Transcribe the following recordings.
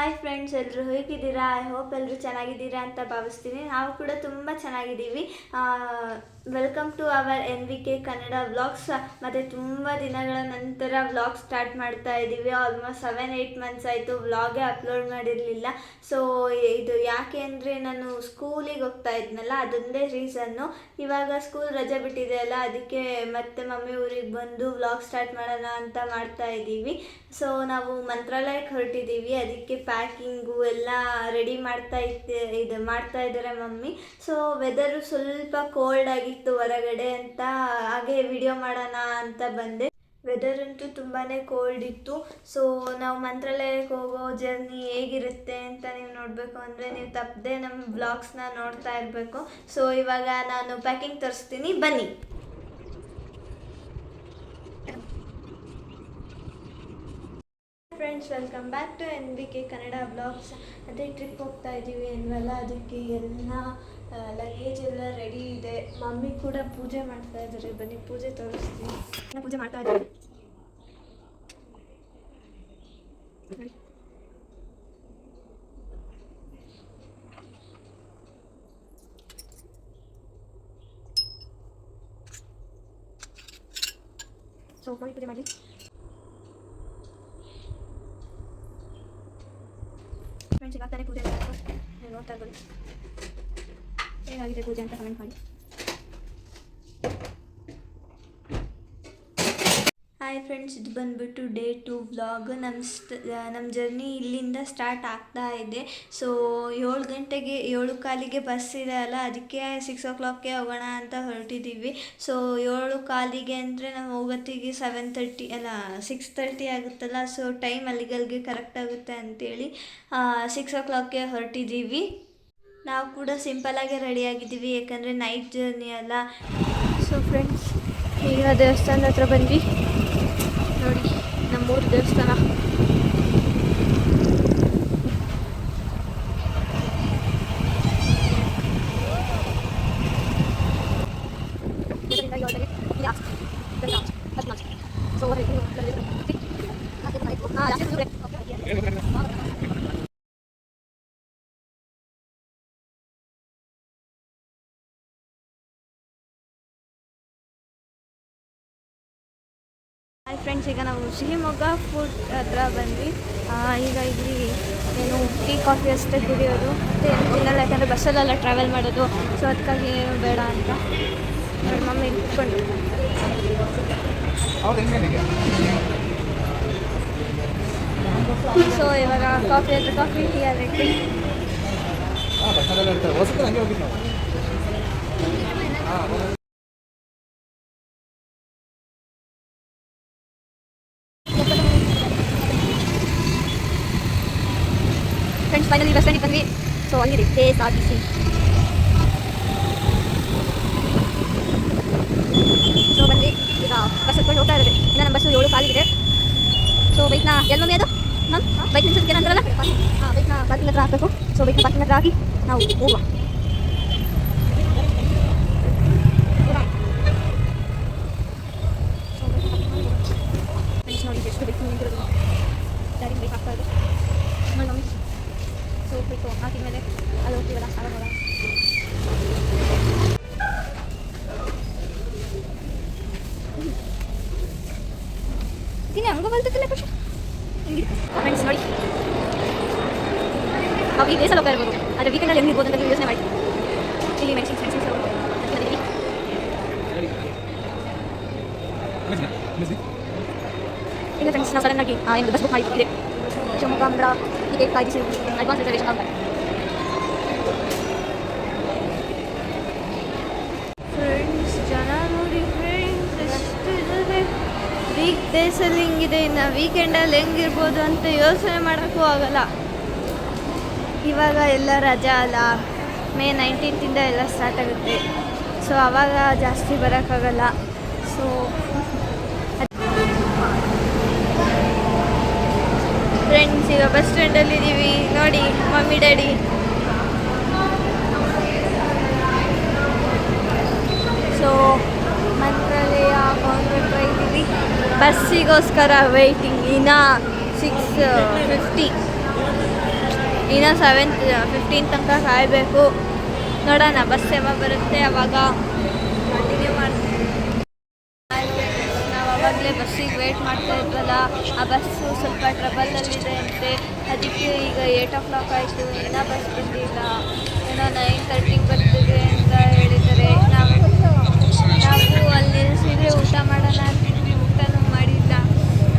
Hi friends, ಎಲ್ಲರೂ ಹೇಗಿದ್ದೀರಾ? I hope ಎಲ್ಲರೂ ಚೆನ್ನಾಗಿದ್ದೀರಾ ಅಂತ ಭಾವಿಸ್ತೀನಿ. ನಾವು ಕೂಡ ತುಂಬ ಚೆನ್ನಾಗಿದ್ದೀವಿ. Welcome to our NVK Kannada vlogs. ಮತ್ತು ತುಂಬ ದಿನಗಳ ನಂತರ ವ್ಲಾಗ್ ಸ್ಟಾರ್ಟ್ ಮಾಡ್ತಾ ಇದ್ದೀವಿ. ಆಲ್ಮೋಸ್ಟ್ 7-8 ಮಂತ್ಸ್ ಆಯಿತು ವ್ಲಾಗೇ ಅಪ್ಲೋಡ್ ಮಾಡಿರಲಿಲ್ಲ. ಸೊ ಇದು ಯಾಕೆ ಅಂದರೆ ನಾನು ಸ್ಕೂಲಿಗೆ ಹೋಗ್ತಾ ಇದ್ನಲ್ಲ, ಅದೊಂದೇ ರೀಸನ್ನು. ಇವಾಗ ಸ್ಕೂಲ್ ರಜೆ ಬಿಟ್ಟಿದೆಯಲ್ಲ, ಅದಕ್ಕೆ ಮತ್ತೆ ಮಮ್ಮಿ ಊರಿಗೆ ಬಂದು ವ್ಲಾಗ್ ಸ್ಟಾರ್ಟ್ ಮಾಡೋಣ ಅಂತ ಮಾಡ್ತಾ ಇದ್ದೀವಿ. ಸೊ ನಾವು ಮಂತ್ರಾಲಯಕ್ಕೆ ಹೊರಟಿದ್ದೀವಿ, ಅದಕ್ಕೆ ಪ್ಯಾಕಿಂಗು ಎಲ್ಲ ರೆಡಿ ಮಾಡ್ತಾ ಇದ್ದಾರೆ ಮಮ್ಮಿ. ಸೊ ವೆದರು ಸ್ವಲ್ಪ ಕೋಲ್ಡ್ ಆಗಿತ್ತು ಹೊರಗಡೆ ಅಂತ ಹಾಗೆ ವಿಡಿಯೋ ಮಾಡೋಣ ಅಂತ ಬಂದೆ. ವೆದರ್ ಅಂತೂ ತುಂಬಾ ಕೋಲ್ಡ್ ಇತ್ತು. ಸೊ ನಾವು ಮಂತ್ರಾಲಯಕ್ಕೆ ಹೋಗೋ ಜರ್ನಿ ಹೇಗಿರುತ್ತೆ ಅಂತ ನೀವು ನೋಡಬೇಕು ಅಂದರೆ ನೀವು ತಪ್ಪದೆ ನಮ್ಮ ಬ್ಲಾಗ್ಸ್ನ ನೋಡ್ತಾ ಇರಬೇಕು. ಸೊ ಇವಾಗ ನಾನು ಪ್ಯಾಕಿಂಗ್ ತರಿಸ್ತೀನಿ, ಬನ್ನಿ. Friends, welcome back to NVK Kannada blogs. ಅದೇ ಟ್ರಿಪ್ ಹೋಗ್ತಾ ಇದ್ದೀವಿ ಅನ್ವಲ್ಲ, ಅದಕ್ಕೆ ಎಲ್ಲ ಲಗೇಜ್ ಎಲ್ಲ ರೆಡಿ ಇದೆ. ಮಮ್ಮಿ ಕೂಡ ಪೂಜೆ ಮಾಡ್ತಾ ಇದ್ದಾರೆ, ಬನ್ನಿ ಪೂಜೆ ತೋರಿಸ್ತೀನಿ. ಪೂಜೆ ಮಾಡ್ತಾ ಇದ್ದಾರೆ. ಸೊ ಮಮ್ಮಿ ಪೂಜೆ ಮಾಡಿ. ಫ್ರೆಂಡ್ಸ್, ಇವಾಗ ತಾನೇ ಪೂಜೆ ನೀವು ನೋಡ್ತಾ ಇರ್ಬೋದು. ಹೇಗಾಗಿದೆ ಪೂಜೆ ಅಂತ ಕಮೆಂಟ್ ಮಾಡಿ. ಹಾಯ್ ಫ್ರೆಂಡ್ಸ್, ಇದು ಬಂದುಬಿಟ್ಟು ಡೇ 2 ವ್ಲಾಗ್. ನಮ್ಮ ಜರ್ನಿ ಇಲ್ಲಿಂದ ಸ್ಟಾರ್ಟ್ ಆಗ್ತಾ ಇದೆ. ಸೊ 7:15 ಬಸ್ ಇದೆ ಅಲ್ಲ, ಅದಕ್ಕೆ 6 o'clockಗೆ ಹೋಗೋಣ ಅಂತ ಹೊರಟಿದ್ದೀವಿ. ಸೊ 7:15 ಅಂದರೆ ನಾವು ಹೋಗೋತ್ತಿಗೆ 7:30 ಅಲ್ಲ 6:30 ಆಗುತ್ತಲ್ಲ. ಸೊ ಟೈಮ್ ಅಲ್ಲಿಗೆ ಕರೆಕ್ಟ್ ಆಗುತ್ತೆ ಅಂತೇಳಿ 6 o'clockಗೆ ಹೊರಟಿದ್ದೀವಿ. ನಾವು ಕೂಡ ಸಿಂಪಲಾಗೆ ರೆಡಿಯಾಗಿದ್ದೀವಿ, ಯಾಕಂದರೆ ನೈಟ್ ಜರ್ನಿ ಅಲ್ಲ. ಸೊ ಫ್ರೆಂಡ್ಸ್, ಈಗ ದೇವಸ್ಥಾನದ ಹತ್ರ ಬಂದ್ವಿ. ನೋಡಿ, ನಮ್ಮೂರು ದೇವಸ್ಥಾನ. ಹಾಯ್ ಫ್ರೆಂಡ್ಸ್, ಈಗ ನಾವು ಶಿವಮೊಗ್ಗ ಫುಡ್ ಹತ್ರ ಬಂದ್ವಿ. ಈಗ ಇಲ್ಲಿ ಏನು ಟೀ ಕಾಫಿ ಅಷ್ಟೇ ಕುಡಿಯೋದು, ಮತ್ತು ಏನು ತಿನ್ನಲ್ಲ, ಯಾಕಂದರೆ ಬಸ್ಸಲ್ಲೆಲ್ಲ ಟ್ರಾವೆಲ್ ಮಾಡೋದು. ಸೊ ಅದಕ್ಕಾಗಿ ಏನು ಬೇಡ ಅಂತ ನೋಡಿ ಮಮ್ಮಿ ಇಟ್ಕೊಂಡು. ಸೊ ಇವಾಗ ಕಾಫಿ ಹತ್ರ ಕಾಫಿ, ಟೀ ಆದರೆ ಟೀ. ಫ್ರೆಂಡ್ಸ್, ಫೈನಲಿ ಬಸ್ ಸ್ಟ್ಯಾಂಡಿಗೆ ಬಂದ್ವಿ. ಸೊ ಅಲ್ಲಿದೆ KSRTC. ಸೊ ಬಂದು ಈಗ ಬಸ್ ಹತ್ಕೊಂಡು ಹೋಗ್ತಾ ಇದ್ದಾರೆ. ಇನ್ನು ನಮ್ಮ ಬಸ್ಸು 7:15 ಸೊ ಬೈಕ್ನ ಎಲ್ಲಿ ಮಮ್ಮಿ ಅದು ಮ್ಯಾಮ್ ಬೈಕ್ ನಿಲ್ಸೋದಕ್ಕೆ ಏನಂತಾರಲ್ಲ, ಬೈಕ್ನ ಪಾರ್ಕಿಂಗ್ ಹತ್ರ ಹಾಕಬೇಕು. ಸೊ ಬೈಕ್ನ ಪಾರ್ಕಿಂಗ್ ಹತ್ರ ಹಾಕಿ ನಾವು ಹೋಗುವ. ಫ್ರೆಂಡ್ಸ್, ನೋಡಿ ಎಷ್ಟು ಬೈಕ್ ನಿಂತಿರೋದು, ಗಾಡಿ ಬೈಕ್ ಹಾಕ್ತಾ ಇದೆ ನೋಡಿ ಮಮ್ಮಿ. ಸೊ ಹೋಗ್ಬೇಕು, ಹಾಕಿದ್ಮೇಲೆ ಅಲ್ಲಿ ಹೋಗ್ತೀವಲ್ಲ ಆವಾಗ ನೋಡೋಣ. ತಿನ್ನಿ ಹಂಗೆ ಬರ್ತೈತಿಲ್ಲ ಖುಷಿ. ಫ್ರೆಂಡ್ಸ್ ನೋಡಿ, ನಾವು ಈ ಡೇಸಲ್ಲಿ ಹೋಗ್ತಾ ಇರ್ಬೋದು, ಆದರೆ ವೀಕೆಂಡಲ್ಲಿ ಹೆಂಗಿರ್ಬೋದು ಅಂತ ಯೋಚನೆ ಮಾಡಿ. ಇಲ್ಲಿ ಮೆಣಸಿನ ಇಲ್ಲ ಫ್ರೆಂಡ್ಸ್, ನಾವು ಸಡನ್ನಾಗಿ ಒಂದು ಬಸ್ ಬುಕ್ ಮಾಡಿದ್ದೆ. ಶಿವಮೊಗ್ಗ ಅಂದ್ರ ಟಿಕೆಟ್ ಕಾಯ್ದಿಸಿ ಅಡ್ವಾನ್ಸ್ ರಿಸರ್ವೇಷನ್ ಅಂತ. ಫ್ರೆಂಡ್ಸ್, ಜನ ನೋಡಿ ಫ್ರೆಂಡ್ಸ್ ಎಷ್ಟು ಇದ್ದಾರೆ. ವೀಕ್ ಡೇಸಲ್ಲಿ ಹಿಂಗಿದೆ, ಇನ್ನು ವೀಕೆಂಡಲ್ಲಿ ಹೆಂಗಿರ್ಬೋದು ಅಂತ ಯೋಚನೆ ಮಾಡೋಕ್ಕೂ ಆಗಲ್ಲ. ಇವಾಗ ಎಲ್ಲ ರಜಾ ಅಲ್ಲ, May 19th ಎಲ್ಲ ಸ್ಟಾರ್ಟ್ ಆಗುತ್ತೆ. ಸೊ ಆವಾಗ ಜಾಸ್ತಿ ಬರೋಕ್ಕಾಗಲ್ಲ. ಸೊ ಫ್ರೆಂಡ್ಸ್, ಈಗ ಬಸ್ ಸ್ಟ್ಯಾಂಡಲ್ಲಿ ಇದ್ದೀವಿ ನೋಡಿ, ಮಮ್ಮಿ ಡ್ಯಾಡಿ. ಸೊ ಮಂತ್ರಾಲಯ ಕಾನ್ವೆಂಟ್ ಇದ್ದೀವಿ, ಬಸ್ಸಿಗೋಸ್ಕರ ವೆಯ್ಟಿಂಗ್. ಇನ್ನು 6:50 ಇನ್ನು 7:15 ತನಕ ಕಾಯಬೇಕು. ನೋಡೋಣ ಬಸ್ ಯಾವಾಗ ಬರುತ್ತೆ ಅವಾಗ ಕಂಟಿನ್ಯೂ ಮಾಡ್ತೀವಿ. ನಾವು ಆವಾಗಲೇ ಬಸ್ಸಿಗೆ ವೇಟ್ ಮಾಡ್ತಾ ಇದ್ವಲ್ಲ, ಆ ಬಸ್ಸು ಸ್ವಲ್ಪ ಟ್ರಬಲಲ್ಲಿದೆ ಅಂತೆ. ಅದಕ್ಕೆ ಈಗ 8 o'clock ಆಯಿತು, ಇನ್ನೂ ಬಸ್ ಬಂದಿಲ್ಲ. ಏನೋ 9:30ಗೆ ಬರ್ತಿದೆ ಅಂತ ಹೇಳಿದ್ದಾರೆ. ನಾವು ಅಲ್ಲಿ ನಿಲ್ಲಿಸಿದ್ರೆ ಊಟ ಮಾಡೋಣ ಅಂತಿದ್ವಿ, ಊಟನೂ ಮಾಡಿಲ್ಲ.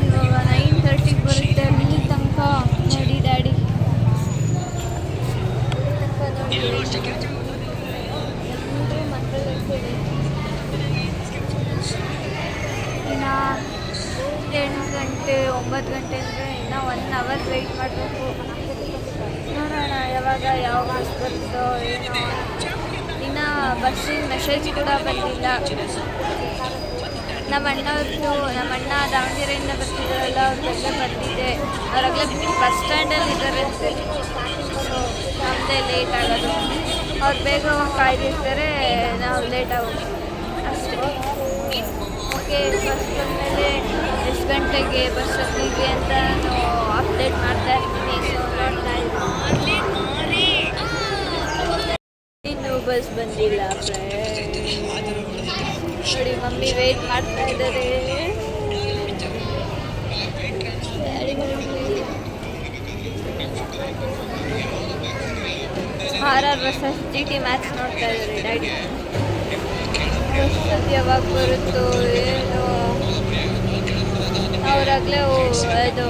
ಇವಾಗ 9:30ಗೆ ಬರುತ್ತೆ. ಅಲ್ಲಿ ತನಕ ನೋಡಿ ಡ್ಯಾಡಿ ಎಲ್ಲರೂ ಮಂತ್ರಲ್ಲಿ ಇರ್ತೀವಿ. ಇನ್ನು 8 ಗಂಟೆ 9 ಗಂಟೆ ಅಂದರೆ ಇನ್ನೂ 1 hour ವೆಯ್ಟ್ ಮಾಡಬೇಕು. ನೋಡೋಣ ಯಾವ ಬಸ್ ಬರುತ್ತೋ ಏನೋ. ಇನ್ನು ಬಸ್ಸಿನ ಮೆಸೇಜ್ ಕೂಡ ಬಂದಿಲ್ಲ. ನಮ್ಮ ಅಣ್ಣ ದಾವಣಗೆರೆಯಿಂದ ಬರ್ತಿದ್ದಾರಲ್ಲ, ಅವ್ರಿಗೆಲ್ಲ ಬಂದಿದೆ. ಅವರಾಗಲೇ ಬಸ್ ಸ್ಟ್ಯಾಂಡಲ್ಲಿ ಇದ್ದಾರಂತೆ. ಸೊ ನಮ್ಮದೇ ಲೇಟ್ ಆಗೋದು. ಅವ್ರು ಬೇಗ ಕಾಯ್ದಿರ್ತಾರೆ, ನಾವು ಲೇಟ್ ಆಗೋದು ಅಷ್ಟೇ. ಓಕೆ, ಬಸ್ ಬಂದಮೇಲೆ ಎಷ್ಟು ಗಂಟೆಗೆ ಬಸ್ ಹತ್ತಿದ್ವಿ ಅಂತ ನಾನು ಅಪ್ಡೇಟ್ ಮಾಡ್ತಾ ಇರ್ತೀನಿ. ಸೊ ನೋಡ್ತಾ ಇದ್ದೀನಿ. ಇನ್ನೂ ಬಸ್ ಬಂದಿಲ್ಲ ನೋಡಿ, ಮಮ್ಮಿ ವೇಟ್ ಮಾಡ್ತಾ ಇದ್ದಾರೆ. RR vs GT ಮ್ಯಾಚ್ ನೋಡ್ತಾ ಇದ್ದಾರೆ ಡ್ಯಾಡಿ. ಬಸ್ ಯಾವಾಗ ಬರುತ್ತೋ ಏನೋ. ಅವರಾಗಲೇ ಇದು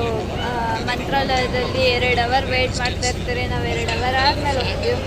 ಮಂತ್ರಾಲಯದಲ್ಲಿ 2 hour ವೇಟ್ ಮಾಡ್ತಾ ಇರ್ತಾರೆ. ನಾವು 2 hour ಆದಮೇಲೆ ಹೋಗ್ತೀವಿ.